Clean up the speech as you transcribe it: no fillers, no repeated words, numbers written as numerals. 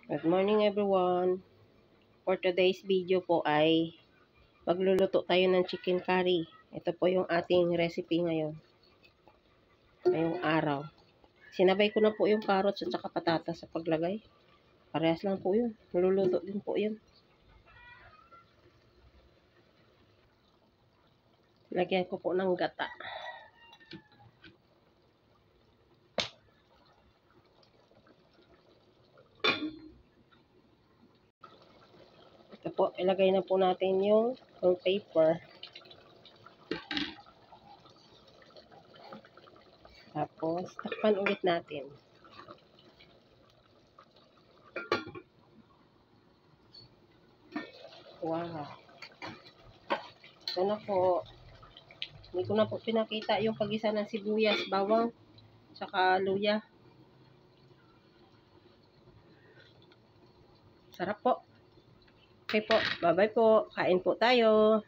Good morning everyone. For today's video po ay magluluto tayo ng chicken curry. Ito po yung ating recipe ngayon. Ngayong araw. Sinabay ko na po yung carrots at saka patatas sa paglagay. Parehas lang po yun. Maluluto din po yun. Lagyan ko po ng gata. Ito po, ilagay na po natin yung paper. Tapos, takpan ulit natin. Wow. Ito na po. Hindi ko na po pinakita yung pag-isa ng sibuyas, bawang, saka luya. Sarap po. Okay po. Bye-bye po. Kain po tayo.